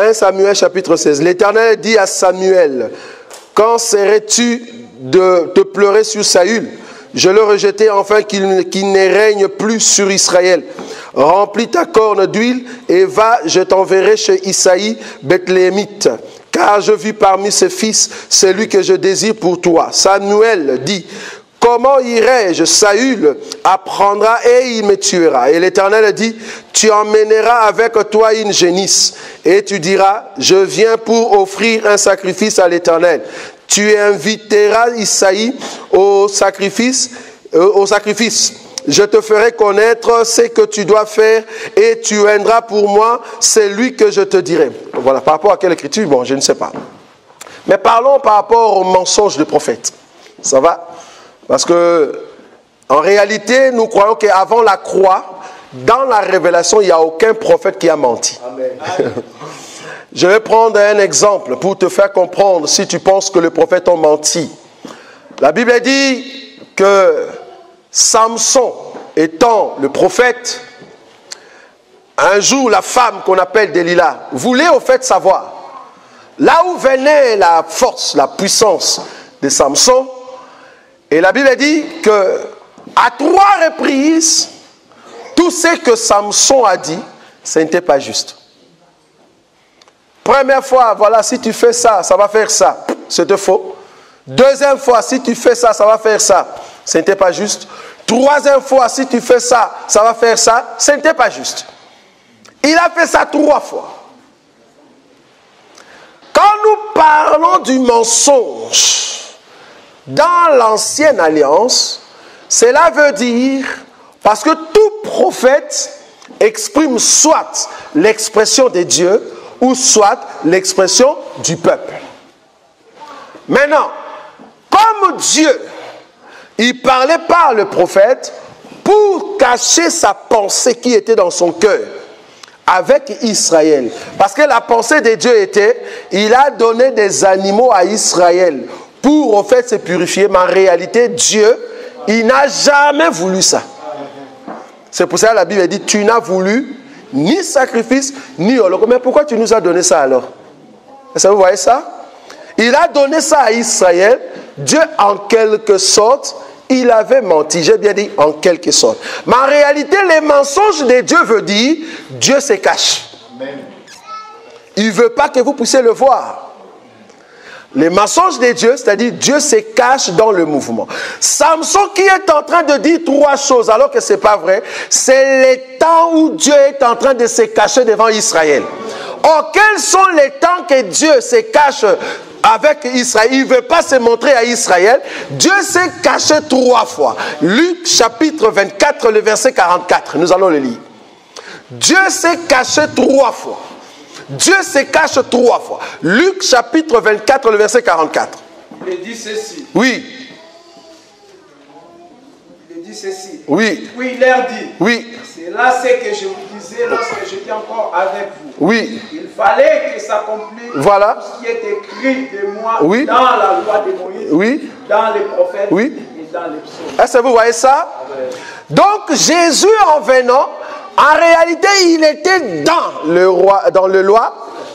1 Samuel chapitre 16. L'Éternel dit à Samuel, quand serais-tu de te pleurer sur Saül? Je le rejetai enfin qu'il ne règne plus sur Israël. Remplis ta corne d'huile et va, je t'enverrai chez Isaïe, Bethléemite. Car je vis parmi ses fils celui que je désire pour toi. Samuel dit, comment irai-je? Saül apprendra et il me tuera. Et l'Éternel dit, tu emmèneras avec toi une génisse. Et tu diras, je viens pour offrir un sacrifice à l'Éternel. Tu inviteras Isaïe au sacrifice. Je te ferai connaître ce que tu dois faire et tu viendras pour moi, c'est lui que je te dirai. Voilà, par rapport à quelle écriture? Bon, je ne sais pas. Mais parlons par rapport au mensonge du prophète. Ça va? Parce que, en réalité, nous croyons qu'avant la croix, dans la révélation, il n'y a aucun prophète qui a menti. Amen. Je vais prendre un exemple pour te faire comprendre si tu penses que les prophètes ont menti. La Bible dit que Samson, étant le prophète, un jour la femme qu'on appelle Delilah voulait au fait savoir là où venait la force, la puissance de Samson. Et la Bible dit que à 3 reprises, tout ce que Samson a dit, ce n'était pas juste. Première fois, voilà, si tu fais ça, ça va faire ça. C'était faux. Deuxième fois, si tu fais ça, ça va faire ça. Ce n'était pas juste. Troisième fois, si tu fais ça, ça va faire ça. Ce n'était pas juste. Il a fait ça 3 fois. Quand nous parlons du mensonge dans l'ancienne alliance, cela veut dire, parce que tout prophète exprime soit l'expression de Dieu ou soit l'expression du peuple. Maintenant, comme Dieu, il parlait par le prophète pour cacher sa pensée qui était dans son cœur avec Israël. Parce que la pensée de Dieu était, il a donné des animaux à Israël pour au fait se purifier. Mais en réalité, Dieu, il n'a jamais voulu ça. C'est pour ça que la Bible dit, tu n'as voulu ni sacrifice, ni holocauste. Mais pourquoi tu nous as donné ça alors? Est-ce que vous voyez ça? Il a donné ça à Israël. Dieu, en quelque sorte, il avait menti. J'ai bien dit en quelque sorte. Mais en réalité, les mensonges de Dieu veut dire, Dieu se cache. Amen. Il ne veut pas que vous puissiez le voir. Les mensonges de Dieu, c'est-à-dire Dieu se cache dans le mouvement. Samson qui est en train de dire 3 choses alors que ce n'est pas vrai, c'est les temps où Dieu est en train de se cacher devant Israël. Or, quels sont les temps que Dieu se cache avec Israël? Il ne veut pas se montrer à Israël. Dieu s'est caché 3 fois. Luc chapitre 24, le verset 44. Nous allons le lire. Dieu s'est caché 3 fois. Dieu se cache 3 fois. Luc chapitre 24, le verset 44. Il dit ceci. Oui. Il dit ceci. Oui. Oui, il leur dit. Oui. C'est là ce que je vous disais lorsque j'étais encore avec vous. Oui. Il fallait que s'accomplisse voilà. ce qui est écrit de moi oui. dans la loi de Moïse, oui. dans les prophètes oui. et dans les psaumes. Est-ce que vous voyez ça? Oui. Donc Jésus en venant, en réalité, il était dans le loi,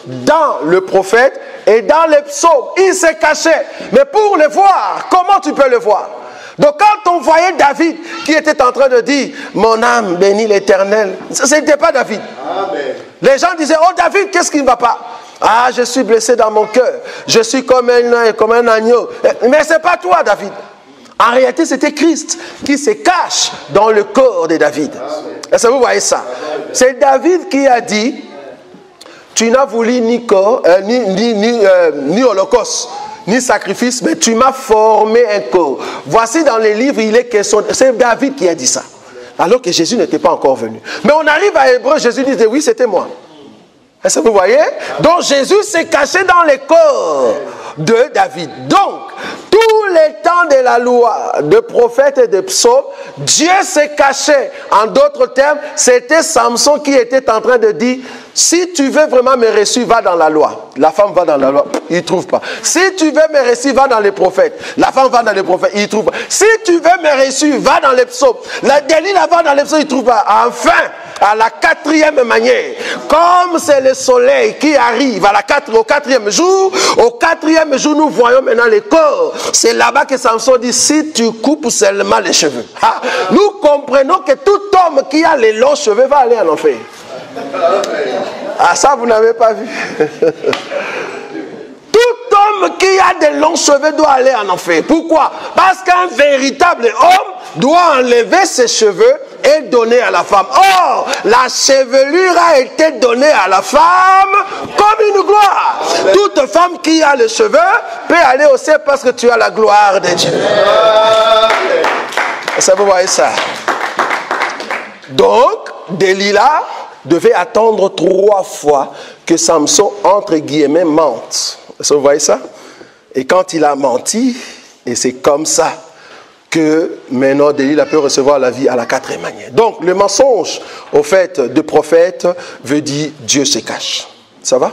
dans le prophète et dans les psaumes. Il se cachait. Mais pour le voir, comment tu peux le voir? Donc quand on voyait David qui était en train de dire « Mon âme bénit l'Éternel », ce n'était pas David. Amen. Les gens disaient « Oh David, qu'est-ce qui ne va pas? Ah, je suis blessé dans mon cœur. Je suis comme un agneau. » Mais ce n'est pas toi, David. En réalité, c'était Christ qui se cache dans le corps de David. Est-ce que vous voyez ça? C'est David qui a dit, tu n'as voulu ni holocauste, ni sacrifice, mais tu m'as formé un corps. Voici dans les livres, il est question. C'est David qui a dit ça. Alors que Jésus n'était pas encore venu. Mais on arrive à Hébreu, Jésus dit, oui, c'était moi. Est-ce que vous voyez? Donc Jésus s'est caché dans le corps de David. Donc, tous les temps de la loi, de prophètes et de psaumes, Dieu s'est caché. En d'autres termes, c'était Samson qui était en train de dire, si tu veux vraiment me reçu, va dans la loi. La femme va dans la loi, il ne trouve pas. Si tu veux me reçu, va dans les prophètes. La femme va dans les prophètes, il ne trouve pas. Si tu veux me reçu, va dans les psaumes. La Delilah va dans les psaumes, il ne trouve pas. Enfin, À la quatrième manière, comme c'est le soleil qui arrive au quatrième jour, nous voyons maintenant les corps. C'est là-bas que Samson dit, si tu coupes seulement les cheveux. Ah, nous comprenons que tout homme qui a les longs cheveux va aller en enfer. Ah, ça vous n'avez pas vu. Tout homme qui a des longs cheveux doit aller en enfer. Pourquoi? Parce qu'un véritable homme doit enlever ses cheveux et donner à la femme. Or, la chevelure a été donnée à la femme comme une gloire. Toute femme qui a les cheveux peut aller au ciel parce que tu as la gloire de Dieu. Ça, vous voyez ça? Donc, Delilah devait attendre 3 fois que Samson, entre guillemets, mente. Vous voyez ça? Et quand il a menti, et c'est comme ça que maintenant Delilah peut recevoir la vie à la 4e manière. Donc le mensonge au fait de prophète veut dire Dieu se cache. Ça va?